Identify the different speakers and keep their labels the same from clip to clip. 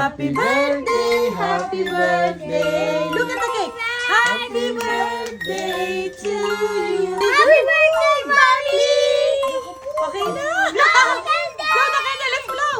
Speaker 1: Happy birthday, happy birthday. Look at the cake. Happy birthday to you.
Speaker 2: Happy birthday, Mommy!
Speaker 1: Okay na. Blow the candle, let's blow.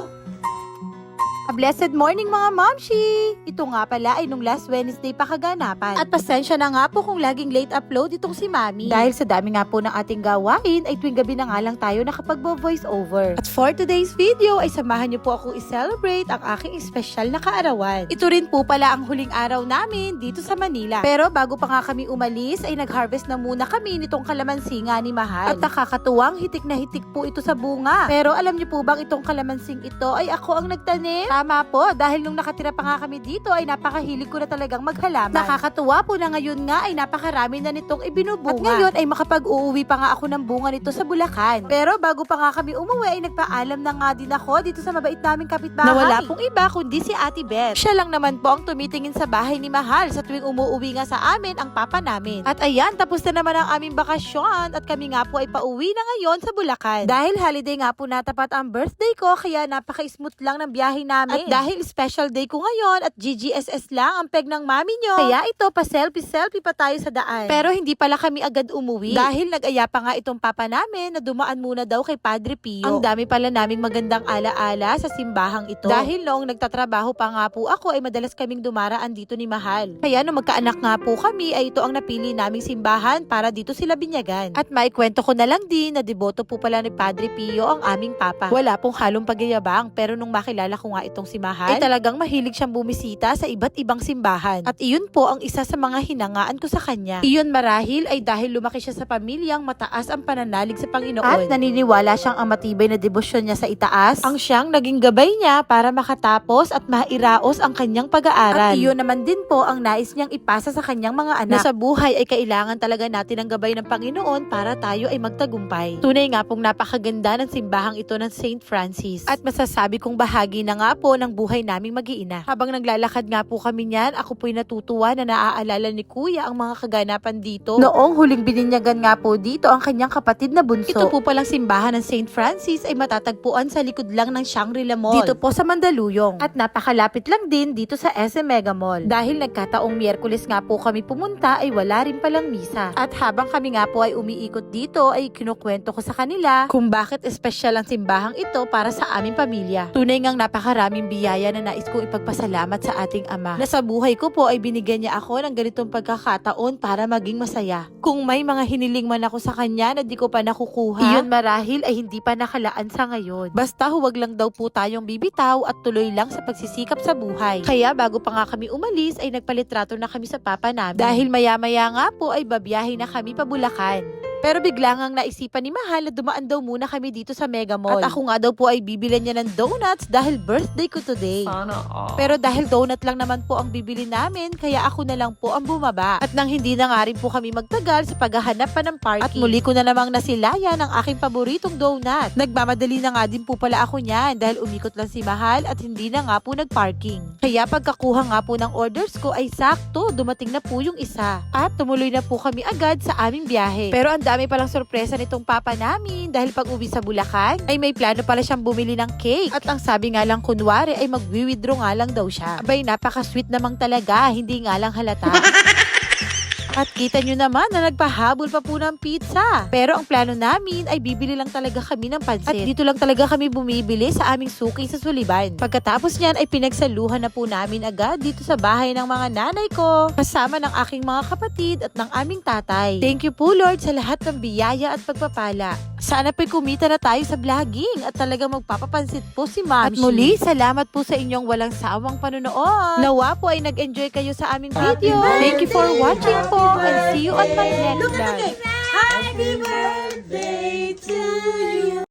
Speaker 3: A blessed morning mga mamshi! Ito nga pala ay nung last Wednesday pa kaganapan. At pasensya na nga po kung laging late upload itong si Mami. Dahil sa dami nga po ng ating gawain, ay tuwing gabi na nga lang tayo nakapag-voice over. At for today's video, ay samahan niyo po akong i-celebrate ang aking espesyal na kaarawan. Ito rin po pala ang huling araw namin dito sa Manila. Pero bago pa nga kami umalis, ay nag-harvest na muna kami nitong kalamansi nga ni Mahal. At nakakatuwang hitik na hitik po ito sa bunga. Pero alam niyo po bang itong kalamansing ito ay ako ang nagtanim? Tama po, dahil nung nakatira pa nga kami dito ay napakahilig ko na talagang maghalaman. Nakakatuwa po na ngayon nga ay napakarami na nitong ibinubunga. At ngayon ay makapag-uuwi pa nga ako ng bunga nito sa Bulacan. Pero bago pa nga kami umuwi ay nagpaalam na nga din ako dito sa mabait naming kapitbahay. Na wala pong iba kundi si Ate Beth. Siya lang naman po ang tumitingin sa bahay ni Mahal sa tuwing umuwi nga sa amin ang papa namin. At ayan, tapos na naman ang aming bakasyon at kami nga po ay pauwi na ngayon sa Bulacan. Dahil holiday nga po natapat ang birthday ko kaya napaka-smooth lang ng biyahe namin. At dahil special day ko ngayon at GGSS lang ang peg ng mami nyo, kaya ito pa selfie pa tayo sa daan. Pero hindi pala kami agad umuwi dahil nag-aya pa nga itong papa namin na dumaan muna daw kay Padre Pio. Ang dami pala naming magandang alaala sa simbahang ito. Dahil noong nagtatrabaho pa nga po ako ay madalas kaming dumaraan dito ni Mahal. Kaya nung magkaanak nga po kami ay ito ang napili naming simbahan para dito sila binyagan. At maikwento ko na lang din na deboto po pala ni Padre Pio ang aming papa. Wala pong halong pagyayabang pero nung makilala ko nga itong si Mahal, ay talagang mahilig siyang bumisita sa iba't ibang simbahan. At iyon po ang isa sa mga hinangaan ko sa kanya. Iyon marahil ay dahil lumaki siya sa pamilyang mataas ang pananalig sa Panginoon. At naniniwala siyang ang matibay na debosyon niya sa itaas ang siyang naging gabay niya para makatapos at mairaos ang kanyang pag-aaral. At iyon naman din po ang nais niyang ipasa sa kanyang mga anak. Na sa buhay ay kailangan talaga natin ang gabay ng Panginoon para tayo ay magtagumpay. Tunay nga pong napakaganda ng simbahang ito ng St. Francis. At masasabi kong bahagi na nga po ng buhay naming mag-iina. Habang naglalakad nga po kami niyan, ako po'y natutuwa na naaalala ni Kuya ang mga kaganapan dito. Noong huling bininyagan nga po dito ang kanyang kapatid na bunso. Ito po palang simbahan ng St. Francis ay matatagpuan sa likod lang ng Shangri-La Mall. Dito po sa Mandaluyong. At napakalapit lang din dito sa SM Mega Mall. Dahil nagkataong Miyerkules nga po kami pumunta ay wala rin palang misa. At habang kami nga po ay umiikot dito ay kinukwento ko sa kanila kung bakit espesyal ang simbahang ito para sa aming pamilya. Tunay ngang napakaraming biyaya na nais kong ipagpasalamat sa ating Ama. Na sa buhay ko po ay binigyan niya ako ng ganitong pagkakataon para maging masaya. Kung may mga hiniling man ako sa kanya na di ko pa nakukuha, iyon marahil ay hindi pa nakalaan sa ngayon. Basta huwag lang daw po tayong bibitaw at tuloy lang sa pagsisikap sa buhay. Kaya bago pa nga kami umalis ay nagpalitrato na kami sa papa namin. Dahil maya-maya nga po ay babiyahe na kami pa Bulacan. Pero bigla ngang naisipan ni Mahal na dumaan daw muna kami dito sa Mega Mall. At ako nga daw po ay bibilan niya ng donuts dahil birthday ko today.
Speaker 1: Sana all.
Speaker 3: Pero dahil donut lang naman po ang bibili namin, kaya ako na lang po ang bumaba. At nang hindi na nga rin po kami magtagal sa paghahanap pa ng parking. At muli ko na namang nasilayan ang aking paboritong donut. Nagmamadali na nga din po pala ako niyan dahil umikot lang si Mahal at hindi na nga po nagparking. Kaya pagkakuha nga po ng orders ko ay sakto, dumating na po yung isa. At tumuloy na po kami agad sa aming biyahe. Pero ang dami palang sorpresa nitong papa namin dahil pag uwi sa Bulacan ay may plano pala siyang bumili ng cake. At ang sabi nga lang kunwari ay mag-withdraw nga lang daw siya. Abay, napaka-sweet namang talaga, hindi nga lang halata. At kita nyo naman na nagpahabol pa po ng pizza. Pero ang plano namin ay bibili lang talaga kami ng pansit. At dito lang talaga kami bumibili sa aming suki sa Suliban. Pagkatapos niyan ay pinagsaluhan na po namin agad dito sa bahay ng mga nanay ko. Kasama ng aking mga kapatid at ng aming tatay. Thank you po Lord sa lahat ng biyaya at pagpapala. Sana po'y kumita na tayo sa vlogging at talagang magpapapansit po si Mamshi. At muli, salamat po sa inyong walang sawang panunood. Nawa po ay nag-enjoy kayo sa aming video. Thank you for watching po and see you on my next
Speaker 1: Look at the
Speaker 3: vlog.
Speaker 1: cake. Happy birthday to you.